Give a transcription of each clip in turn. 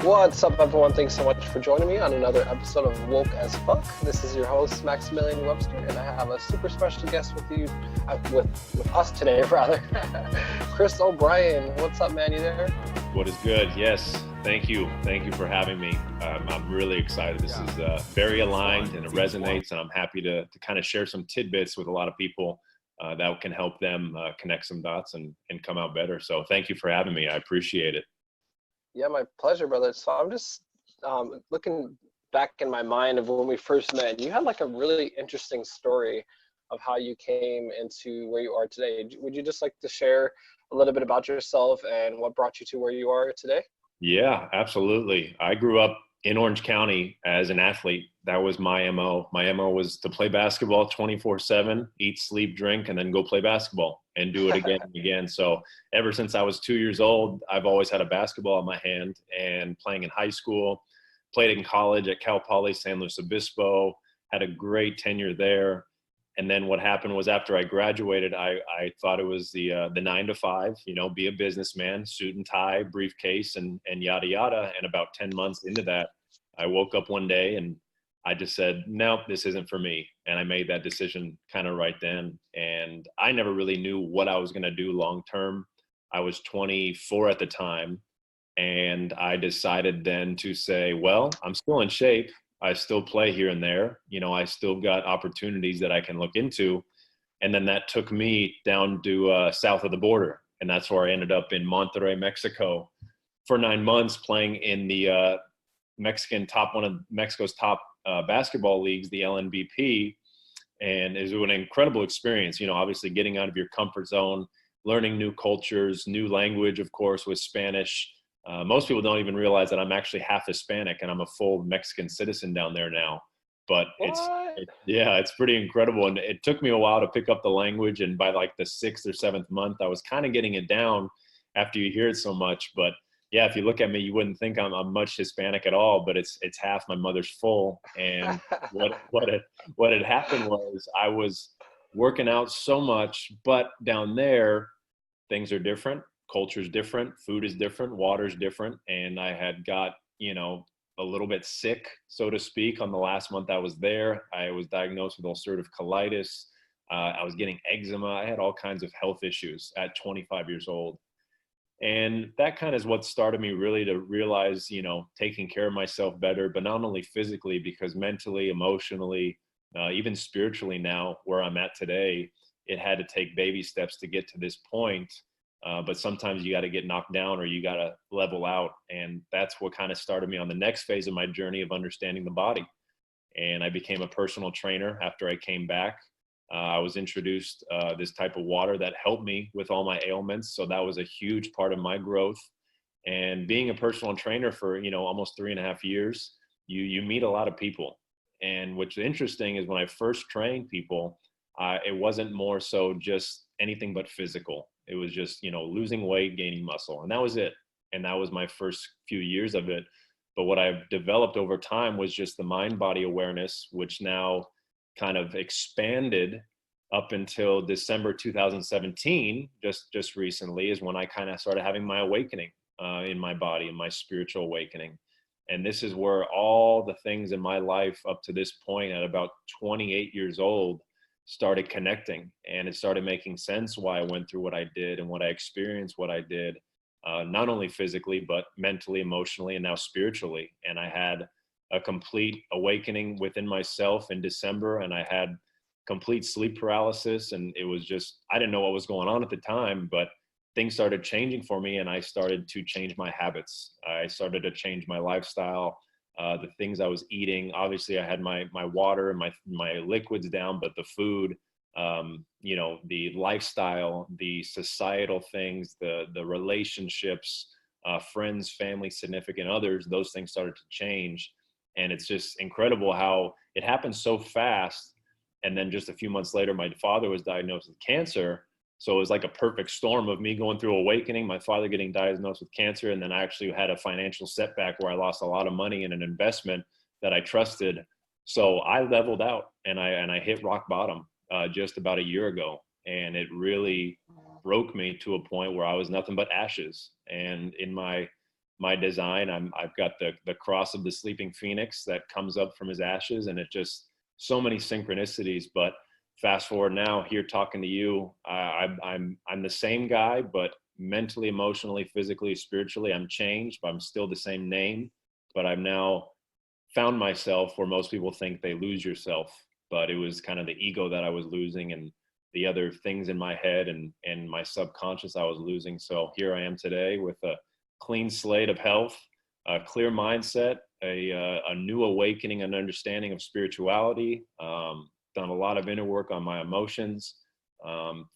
What's up, everyone? Thanks so much for joining me on another episode of Woke as Fuck. This is your host, Maximilian Webster, and I have a super special guest with you, with us today, rather. Chris O'Brien. What's up, man? You there? What is good? Yes, thank you. Thank you for having me. I'm really excited. This is very aligned and it resonates, and I'm happy to kind of share some tidbits with a lot of people that can help them connect some dots and come out better. So thank you for having me. I appreciate it. Yeah, my pleasure, brother. So I'm just looking back in my mind of when we first met. You had like a really interesting story of how you came into where you are today. Would you just like to share a little bit about yourself and what brought you to where you are today? Yeah, absolutely. I grew up in Orange County as an athlete. That was my MO. My MO was to play basketball 24/7, eat, sleep, drink, and then go play basketball and do it again and again. So ever since I was 2 years old, I've always had a basketball in my hand, and playing in high school, played in college at Cal Poly San Luis Obispo, had a great tenure there. And then what happened was after I graduated, I thought it was the 9 to 5, be a businessman, suit and tie, briefcase, and yada yada. And about 10 months into that, I woke up one day and I just said, no, this isn't for me. And I made that decision kind of right then. And I never really knew what I was going to do long term. I was 24 at the time. And I decided then to say, well, I'm still in shape. I still play here and there. I still got opportunities that I can look into. And then that took me down to south of the border. And that's where I ended up in Monterrey, Mexico for 9 months playing in the one of Mexico's top basketball leagues, the LNBP. And it was an incredible experience, obviously getting out of your comfort zone, learning new cultures, new language, of course, with Spanish. Most people don't even realize that I'm actually half Hispanic and I'm a full Mexican citizen down there now. But What? yeah, it's pretty incredible. And it took me a while to pick up the language. And by like the 6th or 7th month, I was kind of getting it down after you hear it so much. But yeah, if you look at me, you wouldn't think I'm much Hispanic at all. But it's half my mother's full. And what had happened was I was working out so much, but down there things are different, culture's different, food is different, water's different. And I had got, a little bit sick, so to speak, on the last month I was there. I was diagnosed with ulcerative colitis. I was getting eczema. I had all kinds of health issues at 25 years old. And that kind of is what started me really to realize, taking care of myself better, but not only physically, because mentally, emotionally, even spiritually now, where I'm at today, it had to take baby steps to get to this point. But sometimes you got to get knocked down or you got to level out. And that's what kind of started me on the next phase of my journey of understanding the body. And I became a personal trainer after I came back. I was introduced this type of water that helped me with all my ailments. So that was a huge part of my growth. And being a personal trainer for, almost 3.5 years, you meet a lot of people. And what's interesting is when I first trained people, it wasn't more so just anything but physical. It was just, losing weight, gaining muscle, and that was it. And that was my first few years of it. But what I've developed over time was just the mind body awareness, which now kind of expanded up until December 2017, just recently, is when I kind of started having my awakening in my body and my spiritual awakening. And this is where all the things in my life up to this point at about 28 years old started connecting, and it started making sense why I went through what I did and what I experienced what I did, not only physically but mentally, emotionally, and now spiritually. And I had a complete awakening within myself in December, and I had complete sleep paralysis. And it was just, I didn't know what was going on at the time, but things started changing for me, and I started to change my habits. I started to change my lifestyle, the things I was eating. Obviously, I had my water and my liquids down, but the food, the lifestyle, the societal things, the relationships, friends, family, significant others, those things started to change. And it's just incredible how it happened so fast. And then just a few months later, my father was diagnosed with cancer. So it was like a perfect storm of me going through awakening, my father getting diagnosed with cancer, and then I actually had a financial setback where I lost a lot of money in an investment that I trusted. So I leveled out and I hit rock bottom just about a year ago, and it really broke me to a point where I was nothing but ashes. And in my my design. I've got the cross of the sleeping phoenix that comes up from his ashes, and it just so many synchronicities. But fast forward now, here talking to you, I'm the same guy, but mentally, emotionally, physically, spiritually, I'm changed. But I'm still the same name, but I've now found myself where most people think they lose yourself, but it was kind of the ego that I was losing, and the other things in my head and my subconscious I was losing. So here I am today with a clean slate of health, a clear mindset, a new awakening and understanding of spirituality. Done a lot of inner work on my emotions.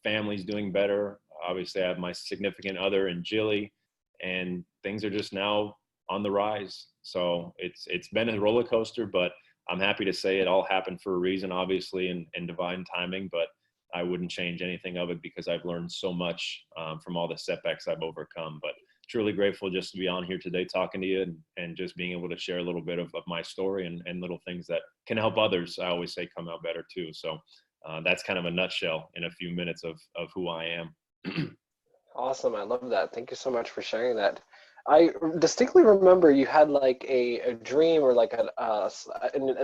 Family's doing better. Obviously, I have my significant other in Jilly, and things are just now on the rise. So it's been a roller coaster, but I'm happy to say it all happened for a reason, obviously, and divine timing. But I wouldn't change anything of it because I've learned so much from all the setbacks I've overcome. But truly grateful just to be on here today talking to you, and just being able to share a little bit of my story and little things that can help others. I always say come out better too. So that's kind of a nutshell in a few minutes of who I am. Awesome. I love that. Thank you so much for sharing that. I distinctly remember you had like a dream, or like in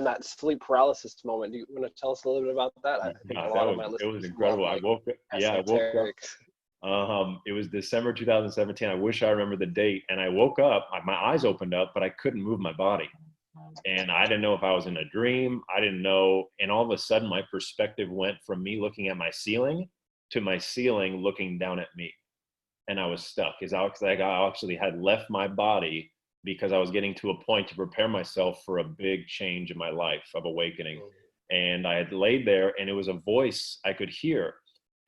that sleep paralysis moment. Do you want to tell us a little bit about that? I think a lot of my It was listeners love incredible. I like woke up. Yeah, I woke up. esoteric. It was December 2017. I wish I remember the date. And I woke up, my eyes opened up, but I couldn't move my body. And I didn't know if I was in a dream. I didn't know. And all of a sudden, my perspective went from me looking at my ceiling to my ceiling looking down at me. And I was stuck. Because I actually had left my body because I was getting to a point to prepare myself for a big change in my life of awakening. And I had laid there, and it was a voice I could hear.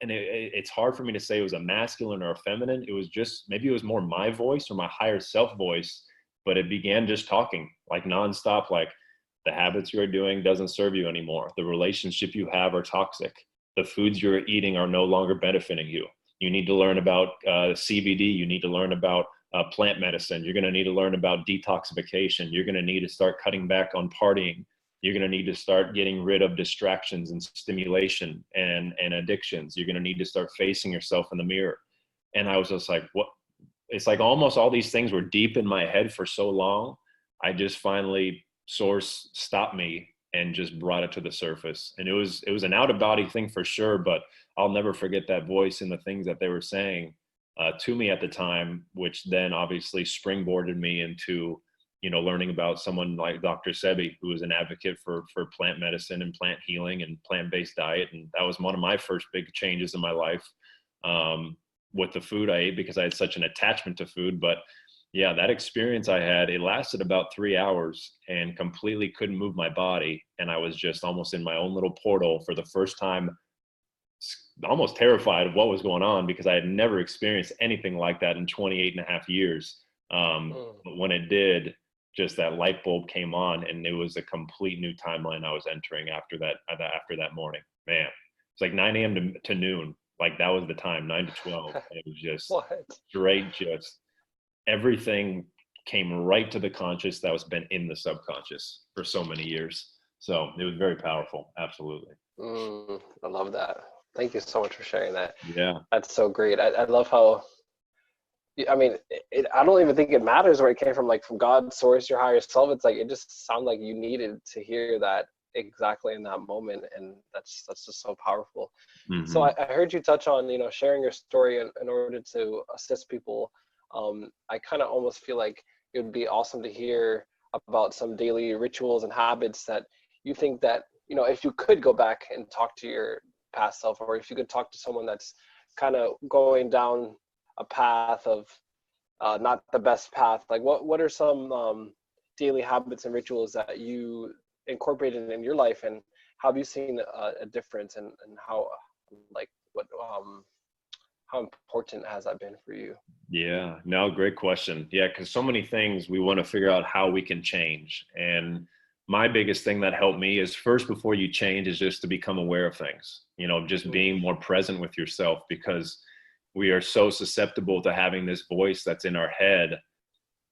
And it's hard for me to say it was a masculine or a feminine. It was just, maybe it was more my voice or my higher self voice, but it began just talking like nonstop, like the habits you're doing doesn't serve you anymore. The relationship you have are toxic. The foods you're eating are no longer benefiting you. You need to learn about CBD. You need to learn about plant medicine. You're going to need to learn about detoxification. You're going to need to start cutting back on partying. You're going to need to start getting rid of distractions and stimulation and addictions. You're going to need to start facing yourself in the mirror. And I was just like, what? It's like almost all these things were deep in my head for so long. I just finally, source stopped me and just brought it to the surface. And it was an out of body thing for sure, but I'll never forget that voice and the things that they were saying to me at the time, which then obviously springboarded me into, learning about someone like Dr. Sebi, who is an advocate for plant medicine and plant healing and plant-based diet. And that was one of my first big changes in my life with the food I ate, because I had such an attachment to food. But yeah, that experience I had, it lasted about 3 hours and completely couldn't move my body. And I was just almost in my own little portal for the first time, almost terrified of what was going on, because I had never experienced anything like that in 28 and a half years. But when it did, just that light bulb came on, and it was a complete new timeline I was entering after that morning. Man, it's like 9 a.m. to noon. Like that was the time, 9 to 12. It was just straight, just everything came right to the conscious that was been in the subconscious for so many years. So it was very powerful. Absolutely. I love that. Thank you so much for sharing that. Yeah. That's so great. I love how, I mean, I don't even think it matters where it came from, like from God's source, your higher self. It's like, it just sounded like you needed to hear that exactly in that moment. And that's just so powerful. Mm-hmm. So I heard you touch on, sharing your story in order to assist people. I kind of almost feel like it would be awesome to hear about some daily rituals and habits that you think that, if you could go back and talk to your past self, or if you could talk to someone that's kind of going down a path of not the best path, like what are some daily habits and rituals that you incorporated in your life, and how have you seen a difference, and how, like, how important has that been for you? Yeah, no, great question. Yeah, because so many things we want to figure out how we can change. And my biggest thing that helped me is, first, before you change, is just to become aware of things, just being more present with yourself, because we are so susceptible to having this voice that's in our head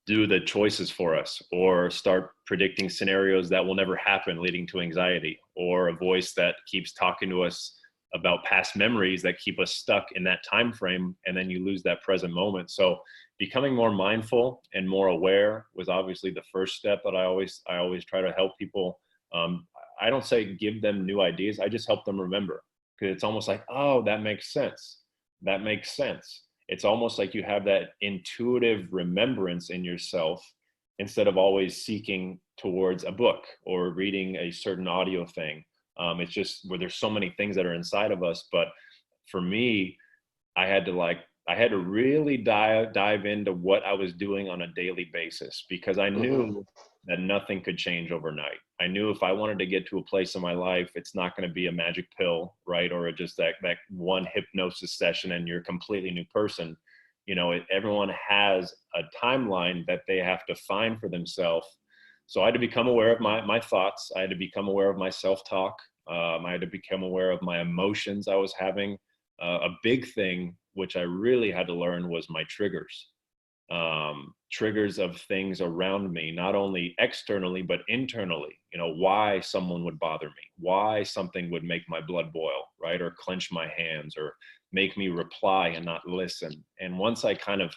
do the choices for us, or start predicting scenarios that will never happen, leading to anxiety, or a voice that keeps talking to us about past memories that keep us stuck in that time frame, and then you lose that present moment. So becoming more mindful and more aware was obviously the first step that I always try to help people. I don't say give them new ideas, I just help them remember, because it's almost like, oh, that makes sense, that makes sense. It's almost like you have that intuitive remembrance in yourself, instead of always seeking towards a book or reading a certain audio thing. It's just where there's so many things that are inside of us. But for me, I had to really dive into what I was doing on a daily basis, because I knew that nothing could change overnight. I knew if I wanted to get to a place in my life, it's not going to be a magic pill, right? Or just that one hypnosis session and you're a completely new person. You know, everyone has a timeline that they have to find for themselves. So I had to become aware of my thoughts. I had to become aware of my self-talk. I had to become aware of my emotions I was having. A big thing, which I really had to learn, was my triggers. Triggers of things around me, not only externally, but internally. You know, why someone would bother me, why something would make my blood boil, right? Or clench my hands, or make me reply and not listen. And once I kind of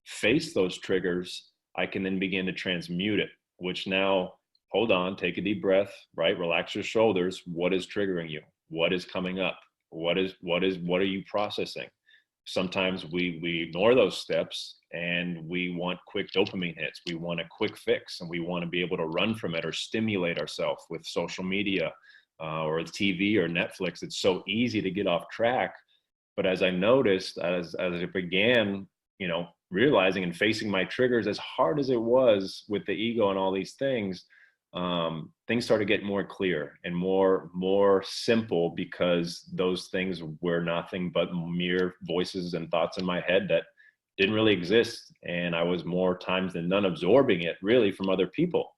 face those triggers, I can then begin to transmute it, which now, hold on, take a deep breath, right? Relax your shoulders. What is triggering you? What is coming up? What are you processing? Sometimes we ignore those steps and we want quick dopamine hits. We want a quick fix, and we want to be able to run from it or stimulate ourselves with social media or TV or Netflix. It's so easy to get off track. But as I noticed, as it began, you know, realizing and facing my triggers, as hard as it was with the ego and all these things, things started getting more clear and more simple, because those things were nothing but mere voices and thoughts in my head that didn't really exist. And I was more times than none absorbing it really from other people.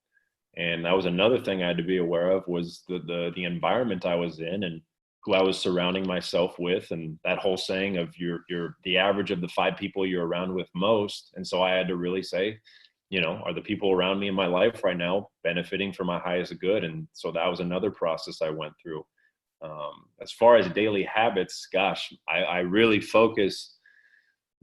And that was another thing I had to be aware of, was the environment I was in and who I was surrounding myself with. And that whole saying of you're the average of the 5 people you're around with most. And so I had to really say, you know, are the people around me in my life right now benefiting for my highest good? And so that was another process I went through. As far as daily habits, gosh, I really focus.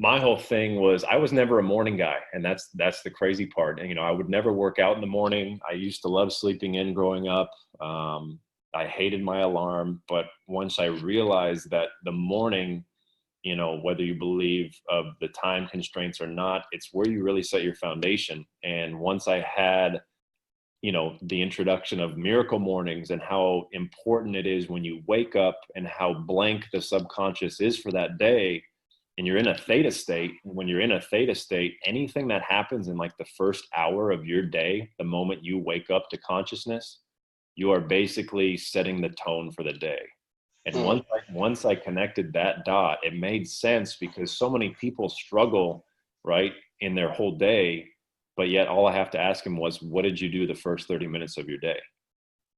My whole thing was, I was never a morning guy. And that's the crazy part. And, you know, I would never work out in the morning. I used to love sleeping in growing up. I hated my alarm. But once I realized that the morning, you know, whether you believe of the time constraints or not, it's where you really set your foundation. And once I had, you know, the introduction of miracle mornings and how important it is when you wake up and how blank the subconscious is for that day, and you're in a theta state. When you're in a theta state, anything that happens in like the first hour of your day, the moment you wake up to consciousness, you are basically setting the tone for the day. And once I connected that dot, it made sense, because so many people struggle, right, in their whole day, but yet all I have to ask them was, what did you do the first 30 minutes of your day?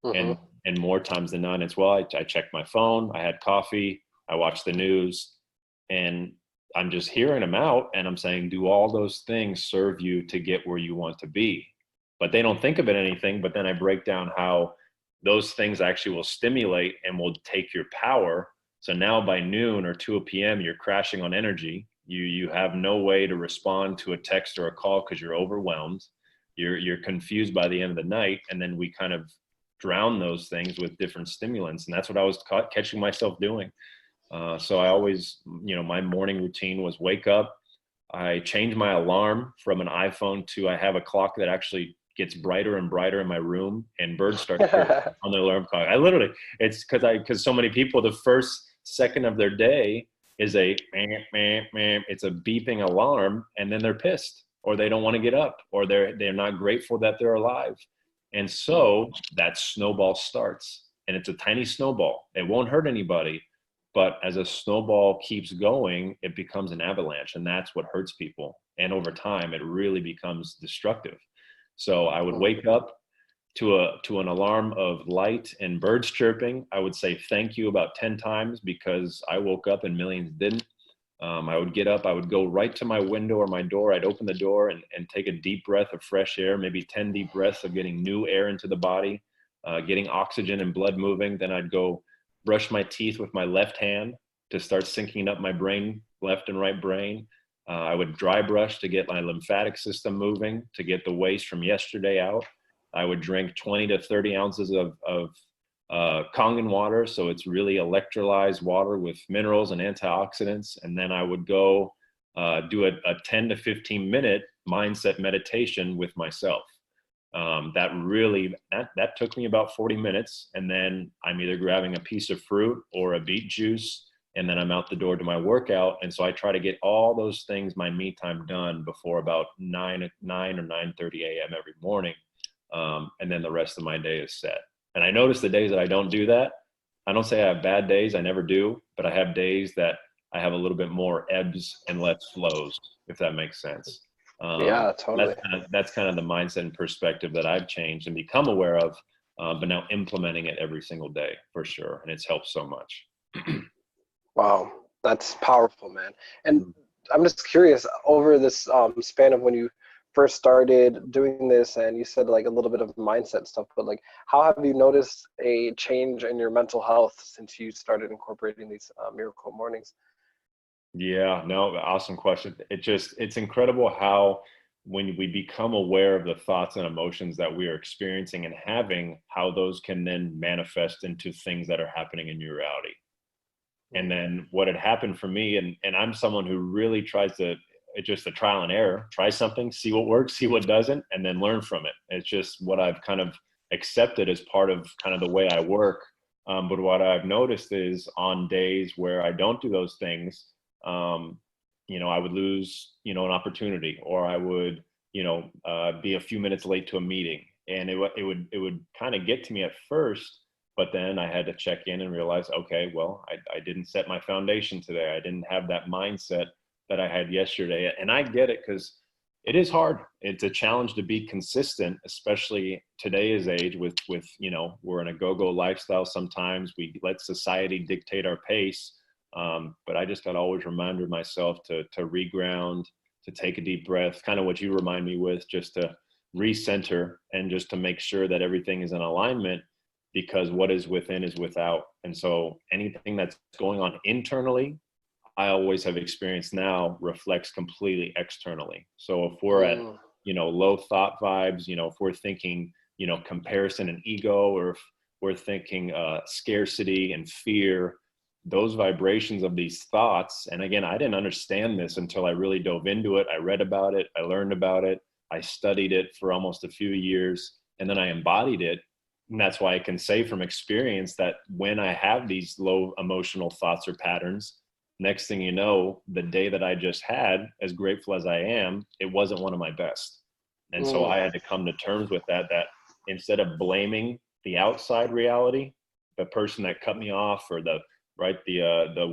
And more times than not, it's, well, I checked my phone, I had coffee, I watched the news, and I'm just hearing them out, and I'm saying, do all those things serve you to get where you want to be? But they don't think of it anything. But then I break down how those things actually will stimulate and will take your power. So now by noon or 2 p.m., you're crashing on energy. You have no way to respond to a text or a call because you're overwhelmed. You're confused by the end of the night. And then we kind of drown those things with different stimulants. And that's what I was catching myself doing. So I always, you know, my morning routine was wake up. I changed my alarm from an iPhone to, I have a clock that actually gets brighter and brighter in my room, and birds start on the alarm clock. I literally, it's because so many people, the first second of their day is a it's a beeping alarm, and then they're pissed, or they don't want to get up, or they're not grateful that they're alive. And so that snowball starts, and it's a tiny snowball. It won't hurt anybody. But as a snowball keeps going, it becomes an avalanche, and that's what hurts people. And over time, it really becomes destructive. So I would wake up to an alarm of light and birds chirping. I would say thank you about 10 times, because I woke up and millions didn't. I would get up, I would go right to my window or my door. I'd open the door and take a deep breath of fresh air, maybe 10 deep breaths of getting new air into the body, getting oxygen and blood moving. Then I'd go brush my teeth with my left hand to start syncing up my brain, left and right brain. I would dry brush to get my lymphatic system moving, to get the waste from yesterday out. I would drink 20 to 30 ounces of Kangen water. So it's really electrolyzed water with minerals and antioxidants. And then I would go do a 10 to 15 minute mindset meditation with myself. That took me about 40 minutes. And then I'm either grabbing a piece of fruit or a beet juice, and then I'm out the door to my workout. And so I try to get all those things, my me time, done before about 9 or 9:30 a.m. every morning. And then the rest of my day is set. And I notice the days that I don't do that, I don't say I have bad days, I never do, but I have days that I have a little bit more ebbs and less flows, if that makes sense. Yeah, totally. That's kind of the mindset and perspective that I've changed and become aware of, but now implementing it every single day for sure. And it's helped so much. Wow, that's powerful, man. And I'm just curious, over this span of when you first started doing this, and you said like a little bit of mindset stuff, but like, how have you noticed a change in your mental health since you started incorporating these Miracle Mornings? Yeah, no, awesome question. It's incredible how when we become aware of the thoughts and emotions that we are experiencing and having, how those can then manifest into things that are happening in your reality. And then what had happened for me, and I'm someone who really tries to, it's just a trial and error, try something, see what works, see what doesn't, and then learn from it. It's just what I've kind of accepted as part of kind of the way I work. But what I've noticed is on days where I don't do those things, I would lose, an opportunity, or I would, be a few minutes late to a meeting. And it would kind of get to me at first. But then I had to check in and realize, okay, well, I didn't set my foundation today. I didn't have that mindset that I had yesterday. And I get it, because it is hard. It's a challenge to be consistent, especially today's age with we're in a go-go lifestyle. Sometimes we let society dictate our pace. But I just got to always remind myself to reground, to take a deep breath, kind of what you remind me with, just to recenter and just to make sure that everything is in alignment, because what is within is without. And so anything that's going on internally, I always have experienced now, reflects completely externally. So if we're at, low thought vibes, if we're thinking, comparison and ego, or if we're thinking scarcity and fear, those vibrations of these thoughts. And again, I didn't understand this until I really dove into it. I read about it, I learned about it, I studied it for almost a few years, and then I embodied it. And that's why I can say from experience that when I have these low emotional thoughts or patterns, next thing you know, the day that I just had, as grateful as I am, it wasn't one of my best. And so I had to come to terms with that instead of blaming the outside reality, the person that cut me off, or the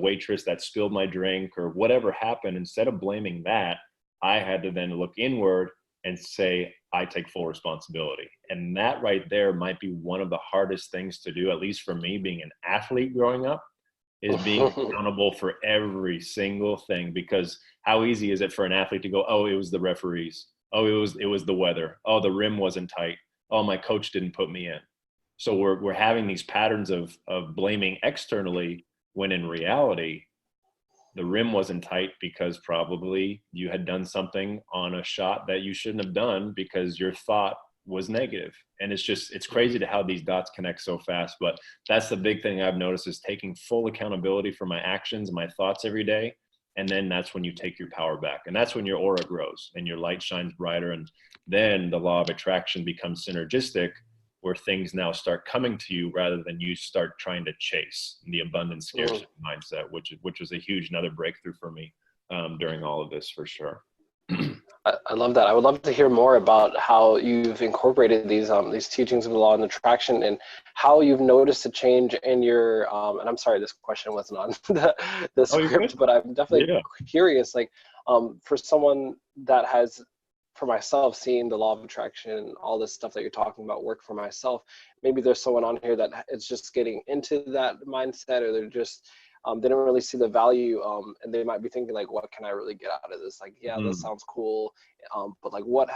waitress that spilled my drink, or whatever happened, instead of blaming that, I had to then look inward and say, I take full responsibility. And that right there might be one of the hardest things to do, at least for me, being an athlete growing up, is being accountable for every single thing. Because how easy is it for an athlete to go, oh, it was the referees. Oh, it was the weather. Oh, the rim wasn't tight. Oh, my coach didn't put me in. So we're having these patterns of blaming externally, when in reality, the rim wasn't tight because probably you had done something on a shot that you shouldn't have done because your thought was negative. And it's crazy to how these dots connect so fast. But that's the big thing I've noticed, is taking full accountability for my actions and my thoughts every day. And then that's when you take your power back. And that's when your aura grows and your light shines brighter. And then the law of attraction becomes synergistic, where things now start coming to you rather than you start trying to chase the abundance scarcity mindset, which was a huge another breakthrough for me during all of this, for sure. I love that. I would love to hear more about how you've incorporated these teachings of the law and attraction, and how you've noticed a change in your and I'm sorry, this question wasn't on the script, but I'm definitely curious, like for someone that has, for myself, seeing the law of attraction and all this stuff that you're talking about work for myself, maybe there's someone on here that is just getting into that mindset, or they're just they don't really see the value, and they might be thinking like, what can I really get out of this? Like, yeah, this sounds cool, but like, what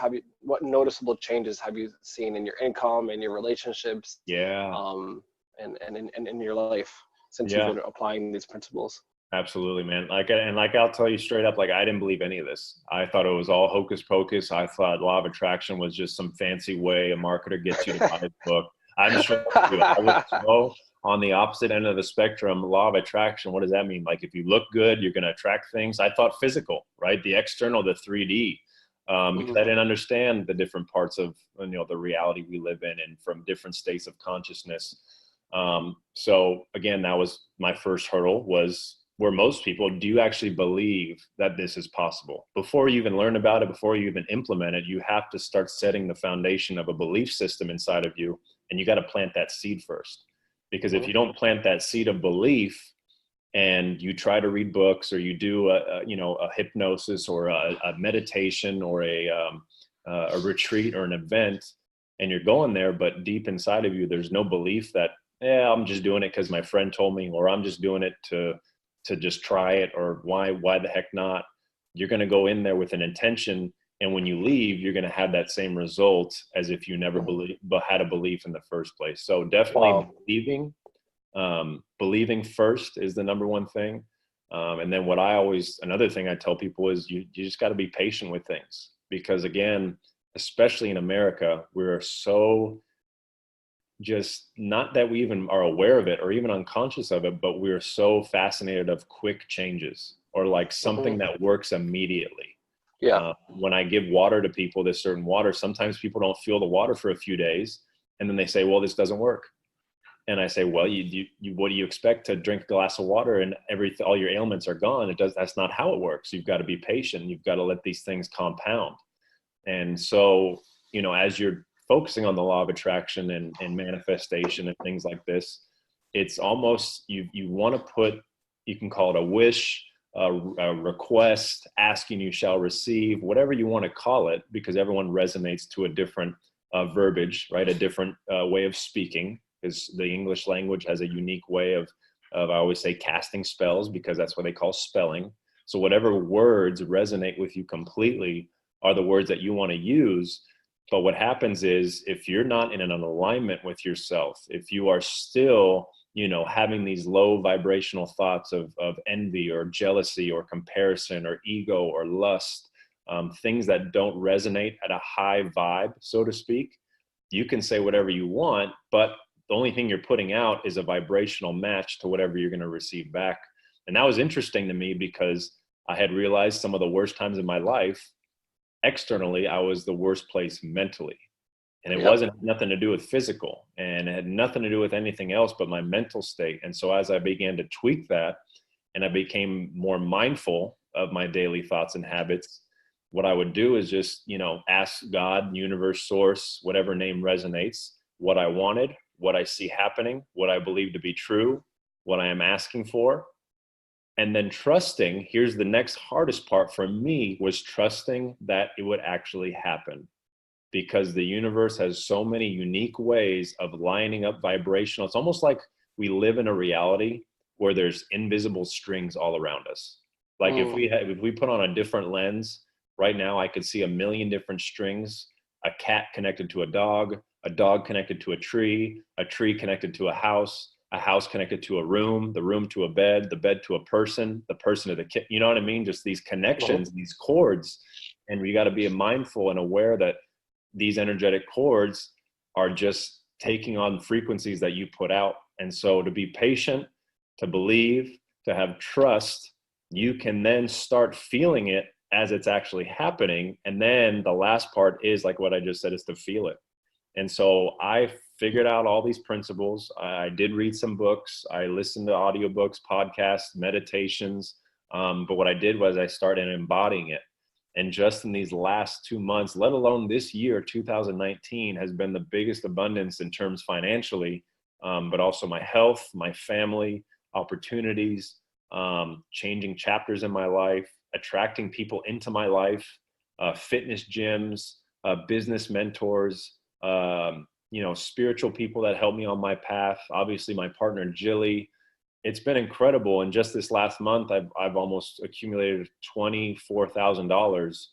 noticeable changes have you seen in your income and your relationships, and in your life? since you've Yeah. been applying these principles. Absolutely, man. Like I'll tell you straight up, like I didn't believe any of this. I thought it was all hocus pocus. I thought law of attraction was just some fancy way a marketer gets you to buy his book. I'm sure you. I was so on the opposite end of the spectrum. Law of attraction. What does that mean? Like if you look good, you're going to attract things. I thought physical, right? The external, the 3D, because I didn't understand the different parts of the reality we live in and from different states of consciousness. So again, that was my first hurdle was where most people, do you actually believe that this is possible? Before you even learn about it, before you even implement it, you have to start setting the foundation of a belief system inside of you. And you got to plant that seed first. Because if you don't plant that seed of belief and you try to read books or you do a hypnosis or a meditation or a retreat or an event, and you're going there, but deep inside of you, there's no belief that, I'm just doing it because my friend told me, or I'm just doing it to just try it, or why the heck not? You're going to go in there with an intention. And when you leave, you're going to have that same result as if you never had a belief in the first place. So definitely believing first is the number one thing. And then another thing I tell people is you just got to be patient with things, because again, especially in America, we're so just, not that we even are aware of it or even unconscious of it, but we're so fascinated of quick changes or like something that works immediately. Yeah. When I give water to people, this certain water, sometimes people don't feel the water for a few days, and then they say, well, this doesn't work. And I say, well, you what do you expect to drink a glass of water and all your ailments are gone? That's not how it works. You've got to be patient. You've got to let these things compound. And so, as you're focusing on the law of attraction and manifestation and things like this, it's almost, you want to put, you can call it a wish, a request, asking you shall receive, whatever you want to call it, because everyone resonates to a different verbiage, right? A different way of speaking, because the English language has a unique way of I always say casting spells, because that's what they call spelling. So whatever words resonate with you completely are the words that you want to use. But what happens is, if you're not in an alignment with yourself, if you are still, having these low vibrational thoughts of envy or jealousy or comparison or ego or lust, things that don't resonate at a high vibe, so to speak, you can say whatever you want, but the only thing you're putting out is a vibrational match to whatever you're going to receive back. And that was interesting to me, because I had realized some of the worst times in my life, externally, I was the worst place mentally. And it wasn't nothing to do with physical, and it had nothing to do with anything else but my mental state. And so as I began to tweak that and I became more mindful of my daily thoughts and habits, what I would do is just, ask God, universe, source, whatever name resonates, what I wanted, what I see happening, what I believe to be true, what I am asking for. And then trusting, here's the next hardest part for me, was trusting that it would actually happen. Because the universe has so many unique ways of lining up vibrational. It's almost like we live in a reality where there's invisible strings all around us. Like if we put on a different lens, right now I could see a million different strings, a cat connected to a dog connected to a tree connected to a house connected to a room, the room to a bed, the bed to a person, the person to the kid. You know what I mean? Just these connections, these cords. And we got to be mindful and aware that these energetic cords are just taking on frequencies that you put out. And so to be patient, to believe, to have trust, you can then start feeling it as it's actually happening. And then the last part is like what I just said, is to feel it. And so I figured out all these principles. I did read some books. I listened to audiobooks, podcasts, meditations. But what I did was I started embodying it. And just in these last 2 months, let alone this year, 2019, has been the biggest abundance in terms financially, but also my health, my family, opportunities, changing chapters in my life, attracting people into my life, fitness gyms, business mentors, spiritual people that help me on my path. Obviously, my partner, Jilly. It's been incredible. And just this last month, I've almost accumulated $24,000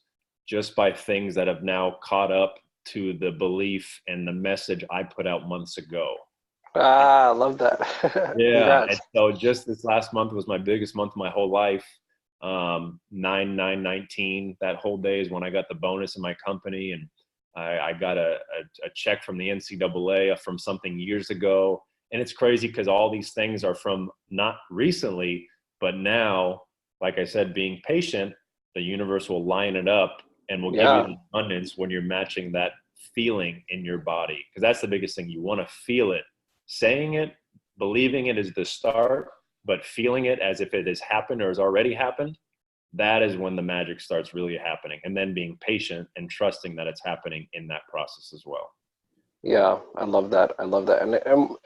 just by things that have now caught up to the belief and the message I put out months ago. Ah, I love that. Yeah, and Congrats. so just this last month was my biggest month of my whole life. 9/9/19. That whole day is when I got the bonus in my company, and I got a check from the NCAA from something years ago. And it's crazy because all these things are from not recently, but now, like I said, being patient, the universe will line it up and will give you Yeah. the abundance when you're matching that feeling in your body. Because that's the biggest thing. You want to feel it. Saying it, believing it is the start, but feeling it as if it has happened or has already happened, that is when the magic starts really happening. And then being patient and trusting that it's happening in that process as well. Yeah, I love that. I love that.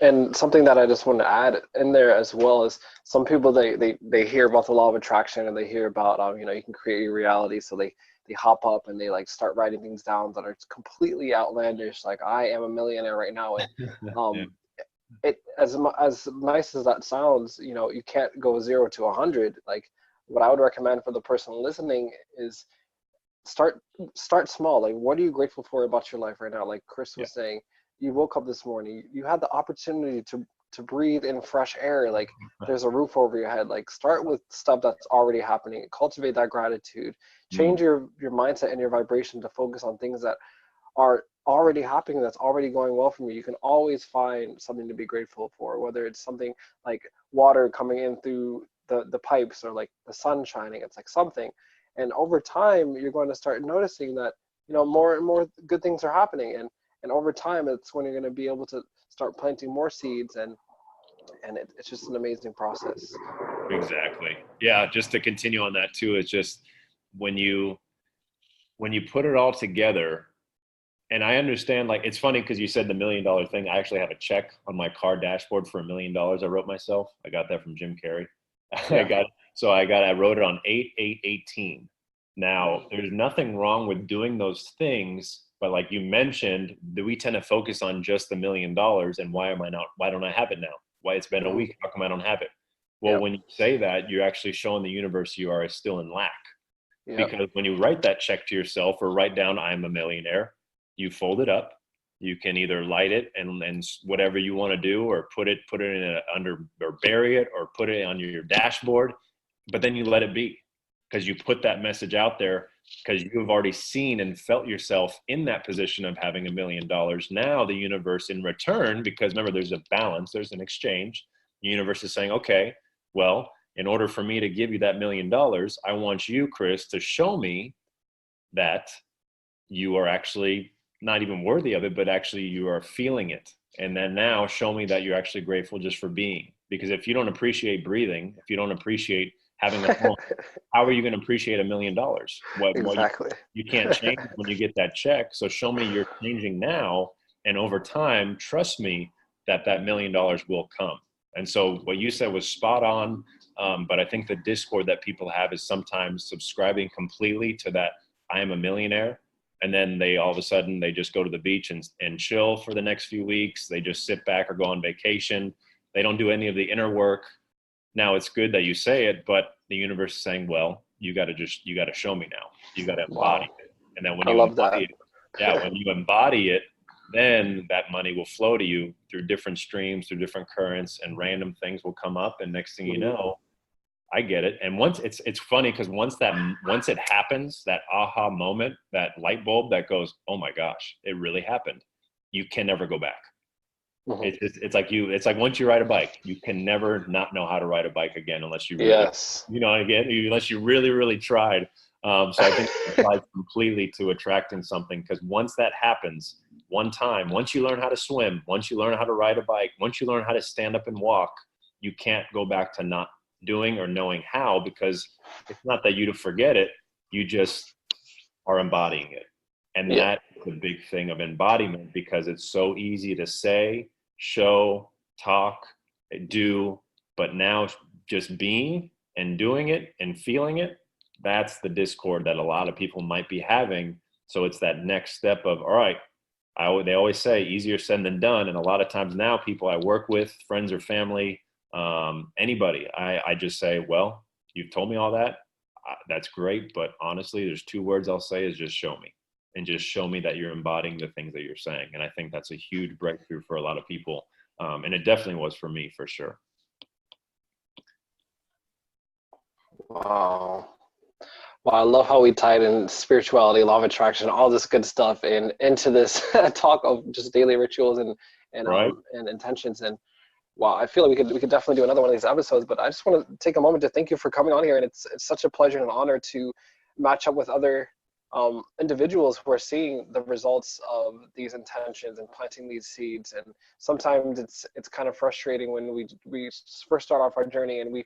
And something that I just want to add in there as well is some people they hear about the law of attraction and they hear about you know, you can create your reality. So they hop up and they like start writing things down that are completely outlandish. Like I am a millionaire right now, and Yeah. um, it as nice as that sounds, you know, you can't go 0 to 100. Like what I would recommend for the person listening is start start small. Like what are you grateful for about your life right now? Like Chris Yeah. was saying, you woke up this morning, you had the opportunity to breathe in fresh air. Like there's a roof over your head. Like start with stuff that's already happening, cultivate that gratitude, Mm, change your mindset and your vibration to focus on things that are already happening, that's already going well for me. You can always find something to be grateful for, whether it's something like water coming in through the pipes, or like the sun shining. It's like something, and over time you're going to start noticing that, you know, more and more good things are happening, and over time it's when you're going to be able to start planting more seeds, and it's just an amazing process. exactly. Yeah. Just to continue on that too, it's just when you when you put it all together, and I understand, like, it's funny because you said the $1 million thing. I actually have a check on my car dashboard for $1 million I wrote myself. I got that from Jim Carrey. Yeah. I wrote it on 8/8/18. Now, there's nothing wrong with doing those things, but like you mentioned, we tend to focus on just the $1 million, and why don't I have it now? Why it's been a Hmm. week? How come I don't have it? Well, Yep. when you say that, you're actually showing the universe you are still in lack. Yep. Because when you write that check to yourself or write down I'm a millionaire, you fold it up. You can either light it and whatever you want to do, or put it in under, or bury it, or put it on your dashboard, but then you let it be, because you put that message out there, because you've already seen and felt yourself in that position of having $1 million. Now the universe in return, because remember, there's a balance, there's an exchange. The universe is saying, okay, well, in order for me to give you that $1 million, I want you, Chris, to show me that you are actually not even worthy of it, but actually you are feeling it. And then now show me that you're actually grateful just for being. Because if you don't appreciate breathing, if you don't appreciate having a home, how are you going to appreciate $1 million? What Exactly. you can't change when you get that check. So show me you're changing now, and over time, trust me that that $1 million will come. And so what you said was spot on. But I think the discord that people have is sometimes subscribing completely to that I am a millionaire, and then they all of a sudden they just go to the beach and chill for the next few weeks. They just sit back or go on vacation. They don't do any of the inner work. Now it's good that you say it, but the universe is saying, well, you got to show me now. You got to embody Wow. it. And then when I you love embody that. it, yeah, when you embody it, then that money will flow to you through different streams, through different currents, and random things will come up. And next thing you Mhm. know, I get it. And once it's funny because once it happens, that aha moment, that light bulb that goes, oh my gosh, it really happened. You can never go back. Mhm. It's like once you ride a bike, you can never not know how to ride a bike again unless you really, Yes. again, unless you really, really tried. So I think it applies completely to attracting something, because once that happens, one time, once you learn how to swim, once you learn how to ride a bike, once you learn how to stand up and walk, you can't go back to not doing or knowing how, because it's not that you to forget it, you just are embodying it. And Yeah. that's the big thing of embodiment, because it's so easy to say, show, talk, do, but now just being and doing it and feeling it, that's the discord that a lot of people might be having. So it's that next step of, all right, they always say easier said than done. And a lot of times now, people I work with, friends or family, anybody, I just say, well, you've told me all that. That's great. But honestly, there's two words I'll say is just show me, and just show me that you're embodying the things that you're saying. And I think that's a huge breakthrough for a lot of people. And it definitely was for me, for sure. Wow. Well, I love how we tied in spirituality, law of attraction, all this good stuff, and into this talk of just daily rituals Right. and intentions. And wow, I feel like we could definitely do another one of these episodes. But I just want to take a moment to thank you for coming on here, and it's such a pleasure and an honor to match up with other individuals who are seeing the results of these intentions and planting these seeds. And sometimes it's kind of frustrating when we first start off our journey and we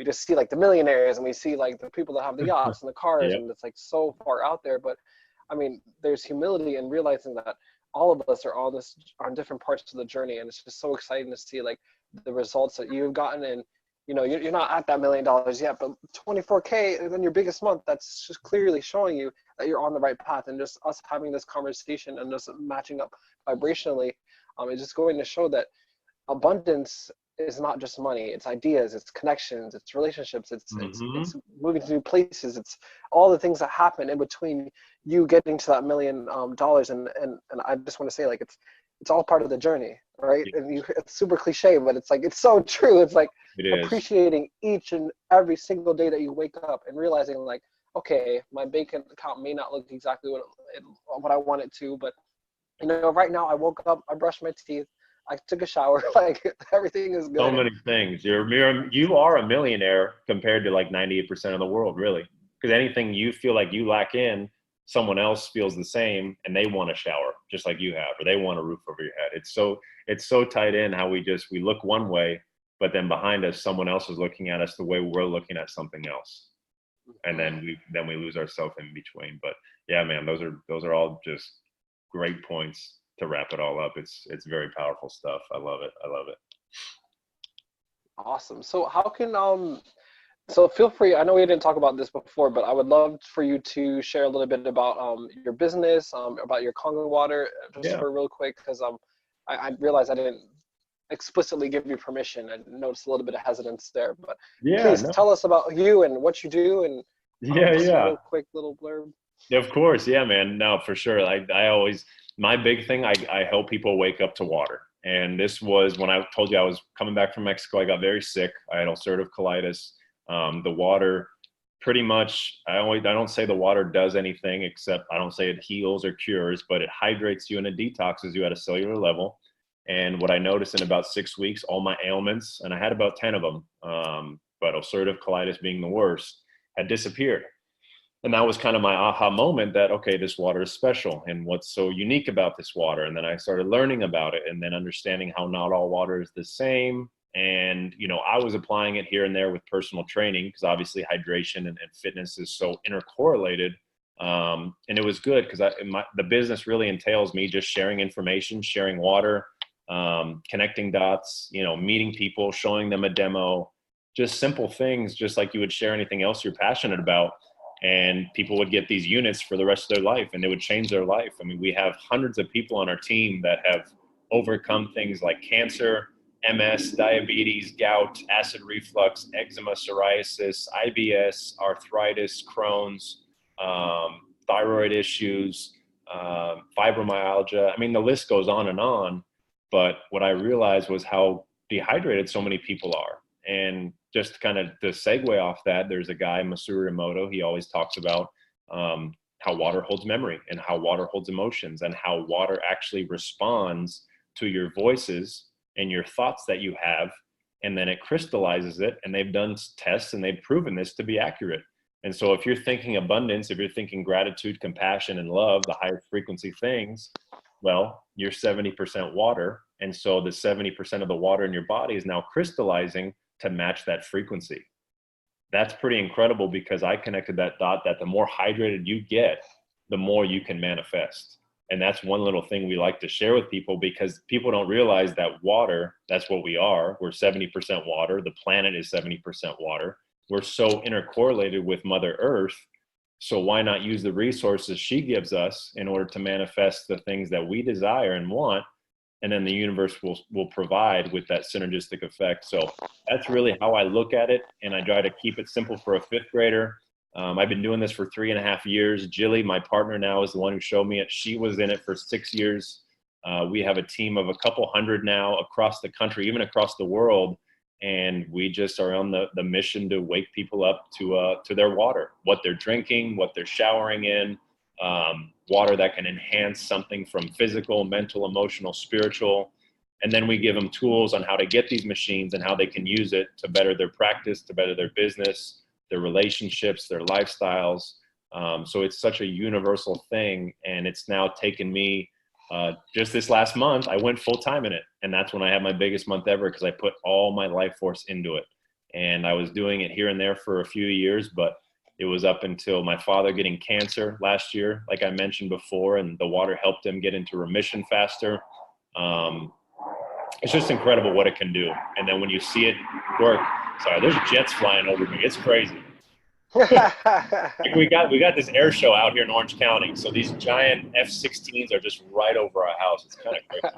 just see like the millionaires and we see like the people that have the yachts and the cars, Yeah. and it's like so far out there. But I mean, there's humility in realizing that all of us are on different parts of the journey, and it's just so exciting to see like the results that you've gotten. And you're not at that $1 million yet, but 24K and then your biggest month, that's just clearly showing you that you're on the right path. And just us having this conversation and just matching up vibrationally, is just going to show that abundance is not just money. It's ideas, it's connections, it's relationships, it's moving to new places, it's all the things that happen in between you getting to that $1 million. And I just want to say, like, it's all part of the journey, right? Yeah, And it's super cliche, but it's like, it's so true. It's like it is. appreciating each and every single day that you wake up and realizing, like, okay, my bank account may not look exactly what I want it to, but right now I woke up, I brushed my teeth, I took a shower, like everything is So good. many things. You are a millionaire compared to like 98% of the world, really. Because anything you feel like you lack in, someone else feels the same and they want a shower just like you have, or they want a roof over your head. It's so tied in how we look one way, but then behind us, someone else is looking at us the way we're looking at something else. And then we lose ourselves in between. But yeah, man, those are all just great points to wrap it all up. It's very powerful stuff. I love it. I love it. Awesome. So how can so feel free. I know we didn't talk about this before, but I would love for you to share a little bit about your business, about your Kangen water, just Yeah. for real quick, because I realized I didn't explicitly give you permission. I noticed a little bit of hesitance there, but Yeah, please no. tell us about you and what you do, and Yeah, just a yeah. real quick little blurb. Yeah, of course. Yeah, man. No, for sure. I always, my big thing, I help people wake up to water. And this was when I told you I was coming back from Mexico. I got very sick. I had ulcerative colitis. The water, pretty much, I don't say the water does anything, except I don't say it heals or cures, but it hydrates you and it detoxes you at a cellular level. And what I noticed in about 6 weeks, all my ailments, and I had about 10 of them, but ulcerative colitis being the worst, had disappeared. And that was kind of my aha moment that, okay, this water is special and what's so unique about this water. And then I started learning about it and then understanding how not all water is the same. And I was applying it here and there with personal training, because obviously hydration and fitness is so intercorrelated. And it was good because the business really entails me just sharing information, sharing water, connecting dots, meeting people, showing them a demo, just simple things, just like you would share anything else you're passionate about. And people would get these units for the rest of their life and it would change their life. I mean, we have hundreds of people on our team that have overcome things like cancer, MS, diabetes, gout, acid reflux, eczema, psoriasis, IBS, arthritis, Crohn's, thyroid issues, fibromyalgia. I mean, the list goes on and on. But what I realized was how dehydrated so many people are. And just kind of to segue off that, there's a guy, Masaru Emoto, he always talks about how water holds memory and how water holds emotions and how water actually responds to your voices and your thoughts that you have. And then it crystallizes it. And they've done tests and they've proven this to be accurate. And so if you're thinking abundance, if you're thinking gratitude, compassion, and love, the higher frequency things, well, you're 70% water. And so the 70% of the water in your body is now crystallizing to match that frequency. That's pretty incredible, because I connected that dot that the more hydrated you get, the more you can manifest. And that's one little thing we like to share with people, because people don't realize that water, that's what we are. We're 70% water. The planet is 70% water. We're so intercorrelated with Mother Earth. So why not use the resources she gives us in order to manifest the things that we desire and want? And then the universe will provide with that synergistic effect. So that's really how I look at it. And I try to keep it simple for a fifth grader. I've been doing this for 3.5 years. Jilly, my partner now, is the one who showed me it. She was in it for 6 years. We have a team of a couple hundred now across the country, even across the world. And we just are on the mission to wake people up to their water, what they're drinking, what they're showering in, water that can enhance something from physical, mental, emotional, spiritual. And then we give them tools on how to get these machines and how they can use it to better their practice, to better their business, their relationships, their lifestyles. So it's such a universal thing. And it's now taken me, just this last month, I went full time in it. And that's when I had my biggest month ever, because I put all my life force into it. And I was doing it here and there for a few years, but it was up until my father getting cancer last year, like I mentioned before, and the water helped him get into remission faster. It's just incredible what it can do. And then when you see it work, sorry, there's jets flying over me. It's crazy. we got this air show out here in Orange County. So these giant F-16s are just right over our house. It's kind of crazy.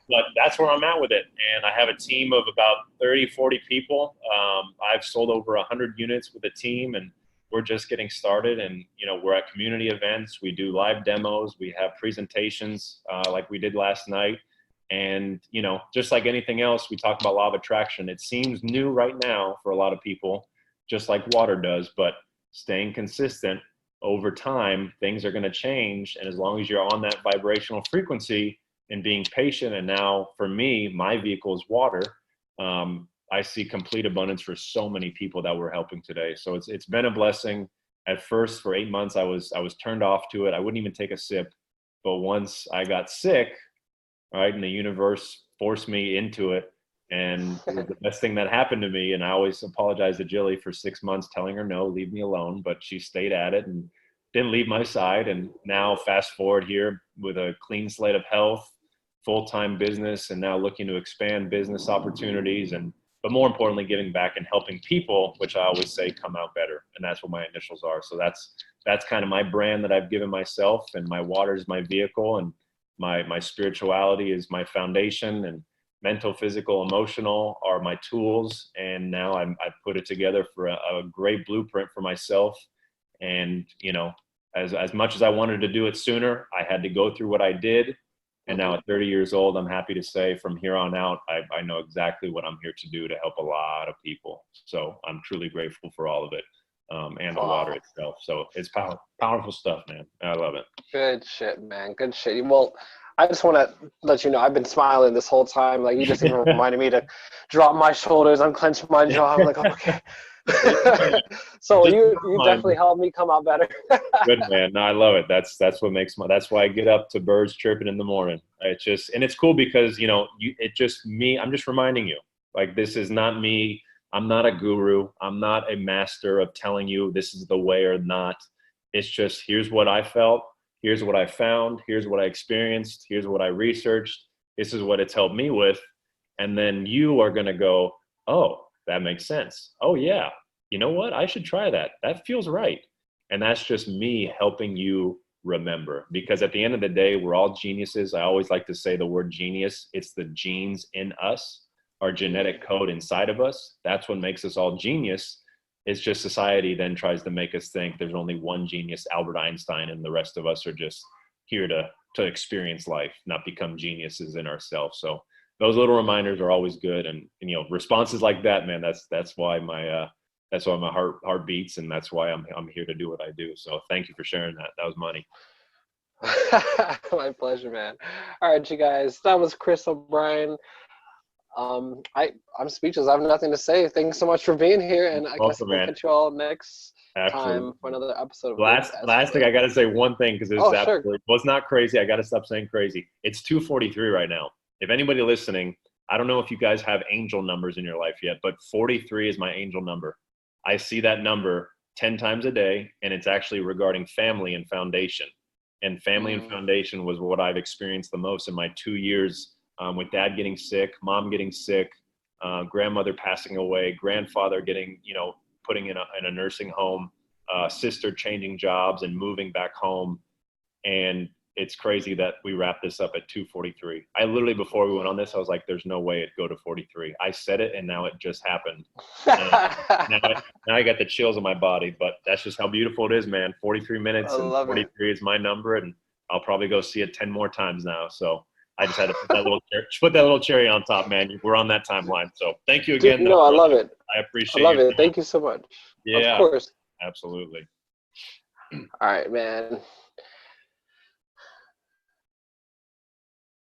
But that's where I'm at with it. And I have a team of about 30, 40 people. I've sold over 100 units with a team, and we're just getting started. And, you know, we're at community events. We do live demos. We have presentations like we did last night. And, you know, just like anything else, we talk about law of attraction. It seems new right now for a lot of people, just like water does, but staying consistent over time, things are going to change. And as long as you're on that vibrational frequency and being patient, and now for me, my vehicle is water, I see complete abundance for so many people that we're helping today. So it's been a blessing. At first, for 8 months, I was turned off to it. I wouldn't even take a sip. But once I got sick, right, and the universe forced me into it, and it was the best thing that happened to me. And I always apologize to Jilly for 6 months telling her, no, leave me alone. But she stayed at it and didn't leave my side. And now fast forward here with a clean slate of health, full-time business, and now looking to expand business opportunities, but more importantly, giving back and helping people, which I always say come out better. And that's what my initials are. So that's kind of my brand that I've given myself, and my water is my vehicle, and my spirituality is my foundation, and mental, physical, emotional are my tools. And now I put it together for a great blueprint for myself. And, you know, as much as I wanted to do it sooner, I had to go through what I did. And now at 30 years old, I'm happy to say from here on out, I know exactly what I'm here to do to help a lot of people. So I'm truly grateful for all of it, and the water itself. So it's powerful stuff, man. I love it. Good shit, man. Good shit. Well, I just want to let you know, I've been smiling this whole time. Like, you just even reminded me to drop my shoulders, unclench my jaw. I'm like, okay. So you definitely helped me come out better. Good, man. No, I love it. That's what makes that's why I get up to birds chirping in the morning. And it's cool because, you know, I'm just reminding you, like, this is not me. I'm not a guru. I'm not a master of telling you this is the way or not. It's just, here's what I felt. Here's what I found. Here's what I experienced. Here's what I researched. This is what it's helped me with. And then you are going to go, oh, that makes sense. Oh, yeah. You know what? I should try that. That feels right. And that's just me helping you remember. Because at the end of the day, we're all geniuses. I always like to say the word genius. It's the genes in us, our genetic code inside of us. That's what makes us all genius. It's just society then tries to make us think there's only one genius, Albert Einstein, and the rest of us are just here to experience life, not become geniuses in ourselves. So those little reminders are always good. And you know, responses like that, man, that's why my heart beats, and that's why I'm here to do what I do. So thank you for sharing that. That was money. My pleasure, man. All right, you guys, that was Chris O'Brien. I'm speechless. I have nothing to say. Thanks so much for being here, and I guess we'll catch you all next time for another episode. Last thing, I got to say one thing, because it's not crazy. I got to stop saying crazy. It's 2:43 right now. If anybody listening, I don't know if you guys have angel numbers in your life yet, but 43 is my angel number. I see that number 10 times a day, and it's actually regarding family and foundation. And family and foundation was what I've experienced the most in my 2 years, with dad getting sick, mom getting sick, grandmother passing away, grandfather getting, putting in a nursing home, sister changing jobs and moving back home. And it's crazy that we wrapped this up at 2:43. I literally, before we went on this, I was like, there's no way it'd go to 43. I said it, and now it just happened. Now I got the chills in my body, but that's just how beautiful it is, man. 43 minutes and 43 is my number. And I'll probably go see it 10 more times now. So I just had to put that little cherry on top, man. We're on that timeline. So thank you Dude, again. no, I love it. I I appreciate love your it. time. Thank you so much. Yeah, Of course. absolutely. All right, man.